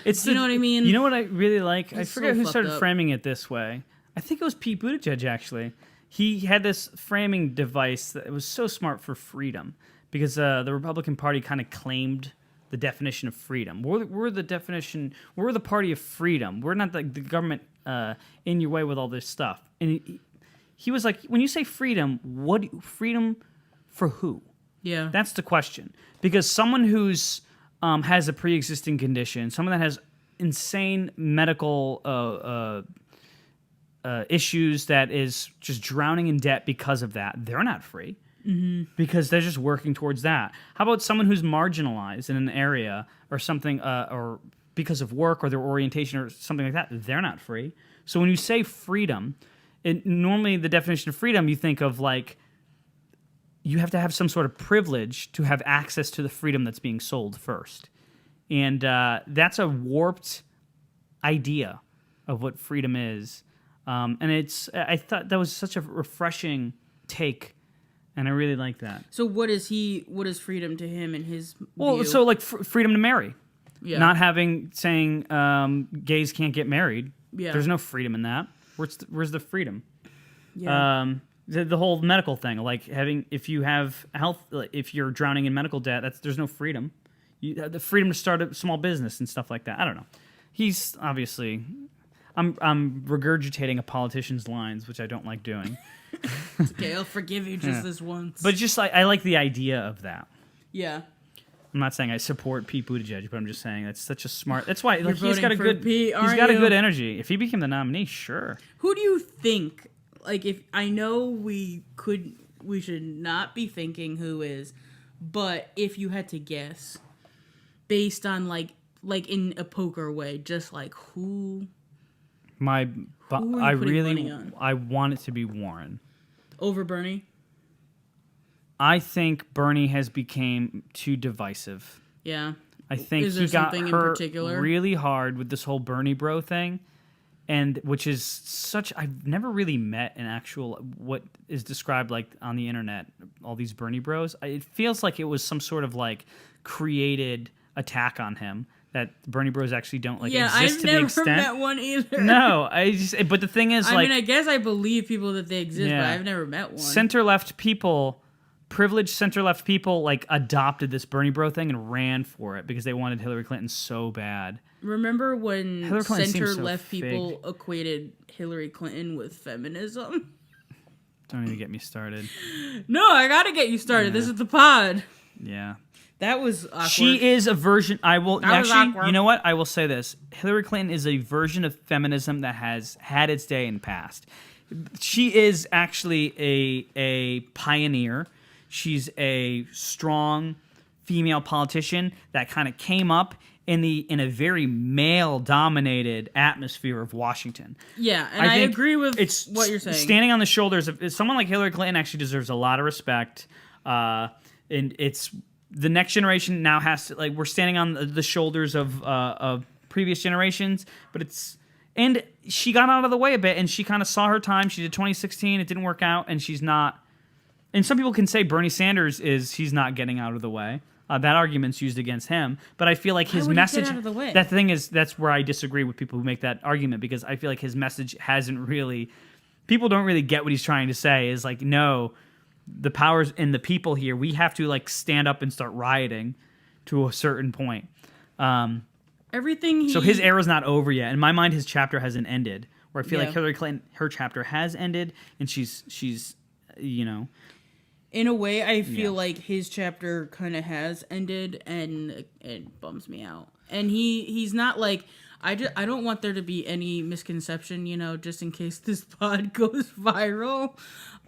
Do you know what I mean? You know what I really like? It's I forget so who started fucked up. framing it this way. I think it was Pete Buttigieg, actually. He had this framing device that was so smart for freedom because the Republican Party kind of claimed the definition of freedom. We're the party of freedom. We're not the government in your way with all this stuff. And he was like, when you say freedom, freedom for who? Yeah. That's the question. Because someone who's has a pre-existing condition, someone that has insane medical issues that is just drowning in debt because of that, they're not free. Mm-hmm. Because they're just working towards that. How about someone who's marginalized in an area or something, or because of work or their orientation or something like that, they're not free. So when you say freedom, normally the definition of freedom, you think of like, you have to have some sort of privilege to have access to the freedom that's being sold first. And that's a warped idea of what freedom is. And I thought that was such a refreshing take, and I really like that. So what is freedom to him in his view? So like freedom to marry. Yeah. Not saying gays can't get married. Yeah. There's no freedom in that. Where's the freedom? Yeah. The whole medical thing, like if you have health, if you're drowning in medical debt, there's no freedom. You have the freedom to start a small business and stuff like that. I don't know. He's obviously, I'm regurgitating a politician's lines, which I don't like doing. It's okay, I'll forgive you just this once. But just like, I like the idea of that. Yeah. I'm not saying I support Pete Buttigieg, but I'm just saying that's such a smart. That's why You're he's got a good. Pete, he's got a good energy. If he became the nominee, sure. Who do you think? Like, if I know we should not be thinking who is, but if you had to guess, based on like in a poker way, just like who? I money on? I want it to be Warren Over Bernie. I think Bernie has became too divisive. Yeah. I think Is there he got something in hurt particular? really hard with this whole Bernie bro thing, and which is such. I've never really met an actual what is described like on the internet. All these Bernie bros. It feels like it was some sort of like created attack on him. That Bernie bros actually don't exist to the extent. I've never met one either. No, but the thing is, I mean, I guess I believe people that they exist, but I've never met one. Center-left people, privileged center-left people, like adopted this Bernie bro thing and ran for it because they wanted Hillary Clinton so bad. Remember when center-left so people equated Hillary Clinton with feminism? Don't even get me started. No, I gotta get you started. This is the pod. Yeah. That was awkward. She is a version. Awkward. You know what? I will say this. Hillary Clinton is a version of feminism that has had its day in the past. She is actually a pioneer. She's a strong female politician that kind of came up in a very male-dominated atmosphere of Washington. Yeah, and I agree with what you're saying. Standing on the shoulders of someone like Hillary Clinton actually deserves a lot of respect. And it's the next generation now has to, like, we're standing on the shoulders of previous generations, and she got out of the way a bit, and she kind of saw her time. She did 2016, it didn't work out, and she's not. And some people can say Bernie Sanders he's not getting out of the way. That argument's used against him, but I feel like his message. Get out of the way? That's where I disagree with people who make that argument, because I feel like his message hasn't really. People don't really get what he's trying to say. Is like, no, the powers in the people here. We have to like stand up and start rioting to a certain point. So his era's not over yet. In my mind, his chapter hasn't ended. Where I feel like Hillary Clinton, her chapter has ended, and she's in a way, I feel like his chapter kind of has ended, and it bums me out. And he's not like, I don't want there to be any misconception, just in case this pod goes viral.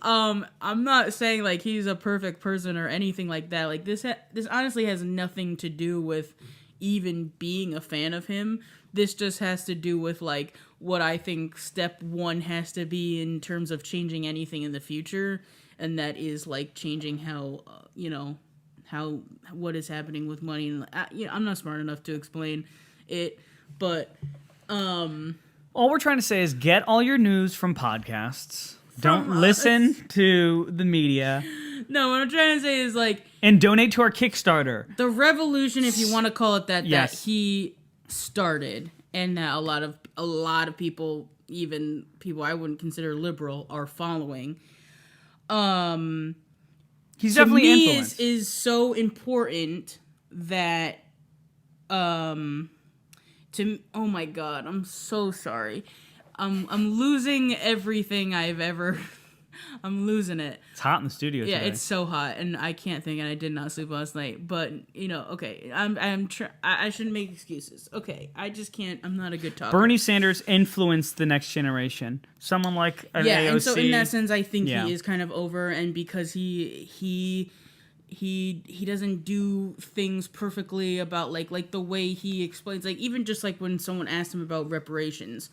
I'm not saying like he's a perfect person or anything like that. Like this honestly has nothing to do with even being a fan of him. This just has to do with like what I think step one has to be in terms of changing anything in the future. And that is like changing how, what is happening with money. And I'm not smart enough to explain it, but all we're trying to say is get all your news from podcasts. Don't listen to the media. No, what I'm trying to say is like, and donate to our Kickstarter. The revolution, if you want to call it that. Yes. That he started, and that a lot of people, even people I wouldn't consider liberal, are following. He's To definitely me influenced. is so important that oh my god, I'm so sorry. I'm losing everything I've ever I'm losing it. It's hot in the studio Yeah, today. it's so hot, and I can't think, and I did not sleep last night. But okay, I shouldn't make excuses. Okay, I just can't. I'm not a good talker. Bernie Sanders influenced the next generation. Someone like an AOC. And so in that sense, I think Yeah. he is kind of over, and because he doesn't do things perfectly about like the way he explains, like even just like when someone asked him about reparations,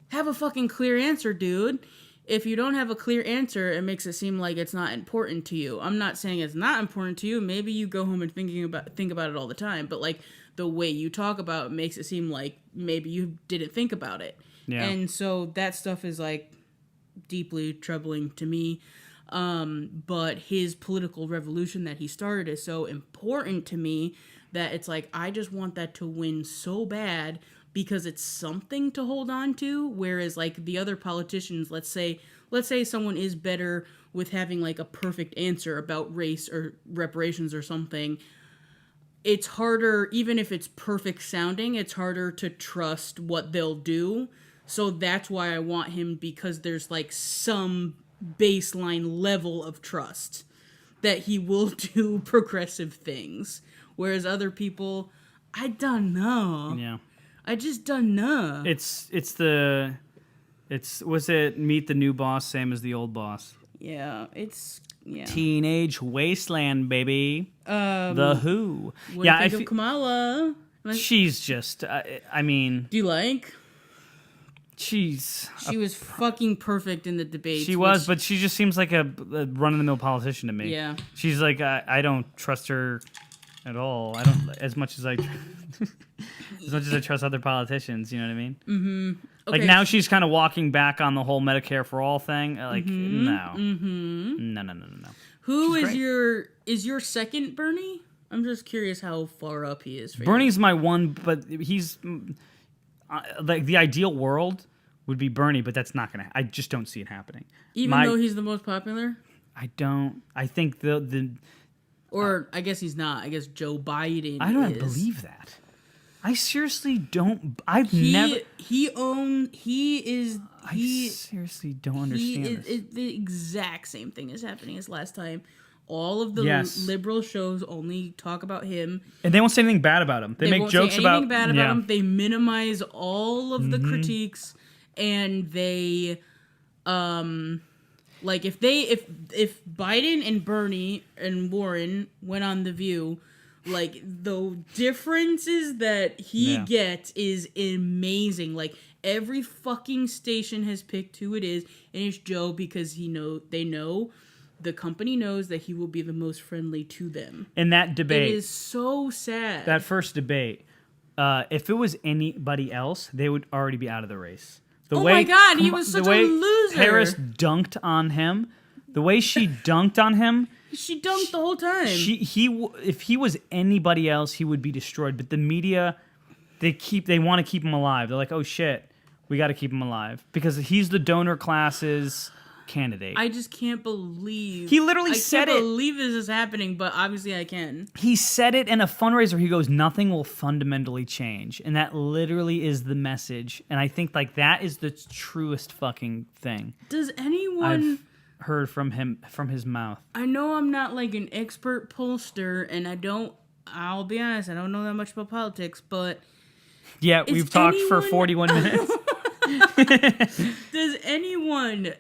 have a fucking clear answer, dude. If you don't have a clear answer, it makes it seem like it's not important to you. I'm not saying it's not important to you. Maybe you go home and think about it all the time, but like the way you talk about it makes it seem like maybe you didn't think about it. Yeah. And so that stuff is like deeply troubling to me. But his political revolution that he started is so important to me that it's like I just want that to win so bad, because it's something to hold on to, whereas like the other politicians, let's say someone is better with having like a perfect answer about race or reparations or something, it's harder, even if it's perfect sounding, it's harder to trust what they'll do. So that's why I want him, because there's like some baseline level of trust that he will do progressive things, whereas other people, I don't know. Yeah. I just don't know. Was it Meet the New Boss, same as the old boss? Yeah. Teenage Wasteland, baby. The Who. What do you think of Kamala? She's just, I mean... Do you like? She was fucking perfect in the debates. She was, but she just seems like a run-of-the-mill politician to me. Yeah. She's like, I don't trust her at all. I don't, as much as I trust other politicians, you know what I mean? Mm-hmm. Okay. Like now she's kind of walking back on the whole Medicare for all thing. Like, no. Mm-hmm. No. Who is your second Bernie? I'm just curious how far up he is for Bernie's my one, but he's like the ideal world would be Bernie, but that's not gonna. I just don't see it happening. Even though he's the most popular. I don't. I think Or I guess he's not. I guess Joe Biden. I don't believe that. I seriously don't. I seriously don't understand this. The exact same thing is happening as last time. All of the liberal shows only talk about him, and they won't say anything bad about him. They make jokes about anything bad about him. They minimize all of the critiques, and they, like if Biden and Bernie and Warren went on The View, like the differences that he gets is amazing. Like every fucking station has picked who it is, and it's Joe because the company knows that he will be the most friendly to them. In that debate, it is so sad. That first debate, if it was anybody else, they would already be out of the race. My God, he was such a loser. Harris dunked on him. The way she dunked on him. She dunked the whole time. If he was anybody else, he would be destroyed. But the media, they want to keep him alive. They're like, oh shit, we got to keep him alive because he's the donor class's candidate. I just can't believe he literally said it. I can't believe this is happening, but obviously I can. He said it in a fundraiser. He goes, "Nothing will fundamentally change," and that literally is the message. And I think like that is the truest fucking thing. Does anyone I've heard from him from his mouth? I know I'm not like an expert pollster, and I'll be honest, I don't know that much about politics, but yeah, we've talked for 41 minutes. Does anyone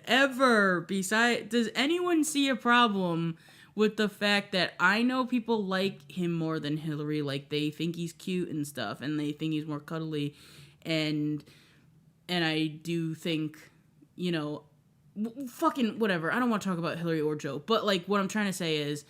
see a problem with the fact that I know people like him more than Hillary? Like they think he's cute and stuff, and they think he's more cuddly, and I do think, fucking whatever. I don't want to talk about Hillary or Joe, but like what I'm trying to say is,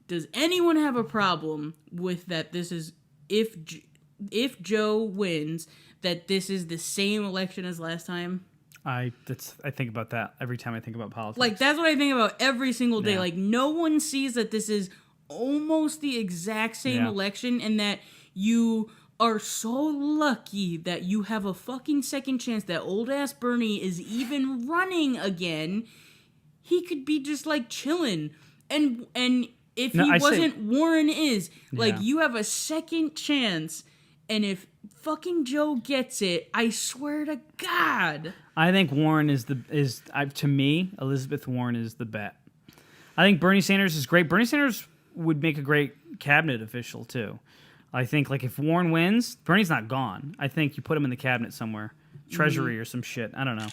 does anyone have a problem with that? This is if Joe wins, that this is the same election as last time? I think about that every time I think about politics. Like, that's what I think about every single day. Yeah. Like, no one sees that this is almost the exact same election, and that you are so lucky that you have a fucking second chance that old ass Bernie is even running again. He could be just like chilling. And if he wasn't, Warren is. Like, you have a second chance, and if fucking Joe gets it, I swear to God. I think Warren to me, Elizabeth Warren is the bet. I think Bernie Sanders is great. Bernie Sanders would make a great cabinet official, too. I think, like, if Warren wins, Bernie's not gone. I think you put him in the cabinet somewhere. Treasury or some shit. I don't know.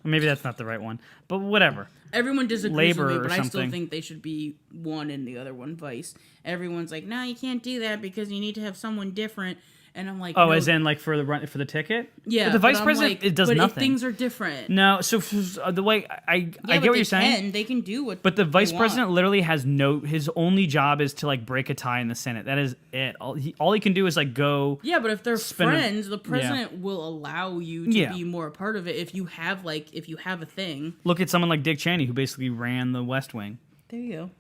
Or maybe that's not the right one. But whatever. Everyone disagrees Labor with me, but or I still something. think they should be one and the other one vice. Everyone's like, no, you can't do that because you need to have someone different. And I'm like, oh, no. as in like for the ticket? Yeah, but the vice president, like, it does but nothing. If things are different. No, so the way I get what you're saying. They can do what. But the vice they president want. literally has his only job is to like break a tie in the Senate. That is it. All he can do is like go. Yeah, but if they're friends, the president will allow you to be more a part of it if you have a thing. Look at someone like Dick Cheney, who basically ran the West Wing. There you go.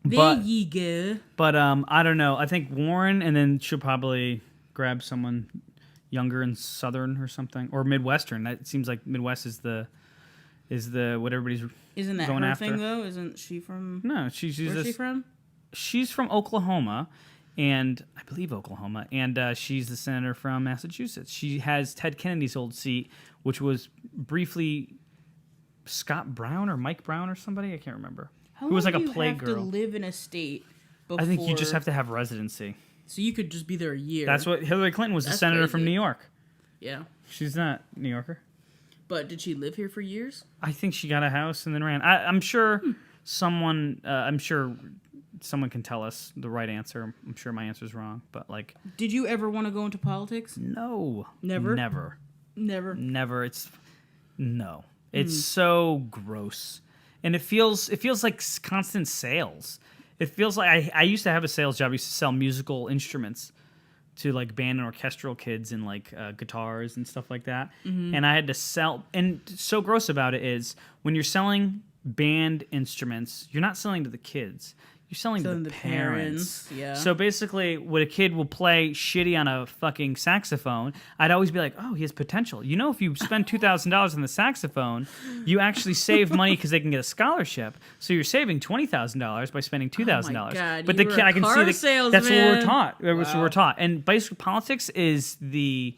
But, there you go. But I don't know. I think Warren, and then she'll probably grab someone younger and Southern or something, or Midwestern. That seems like Midwest is the what everybody's Isn't that going her after. thing though? Isn't she from? No, where's she from? She's from Oklahoma, and I believe Oklahoma, and she's the senator from Massachusetts. She has Ted Kennedy's old seat, which was briefly Scott Brown or Mike Brown or somebody. I can't remember. Who was like a plague girl. You have to live in a state before... I think you just have to have residency. So you could just be there a year. That's what Hillary Clinton was. The senator from New York. Yeah. She's not New Yorker. But did she live here for years? I think she got a house and then ran. I'm sure someone. I'm sure someone can tell us the right answer. I'm sure my answer's wrong, but like. Did you ever want to go into politics? No. Never. Never. It's so gross. And it feels like constant sales. It feels like I used to have a sales job. I used to sell musical instruments to like band and orchestral kids and like guitars and stuff like that. Mm-hmm. And I had to sell. And so gross about it is when you're selling band instruments, you're not selling to the kids. You're selling to the parents. Yeah. So basically, when a kid will play shitty on a fucking saxophone, I'd always be like, oh, he has potential. You know, if you spend $2,000 on the saxophone, you actually save money because they can get a scholarship. So you're saving $20,000 by spending $2,000. Oh my God, but you were I can car see that's what we're taught. That's what we're taught. And basically, politics is the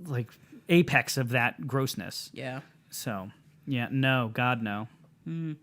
like apex of that grossness. Yeah. So, yeah, no, God, no. Mm.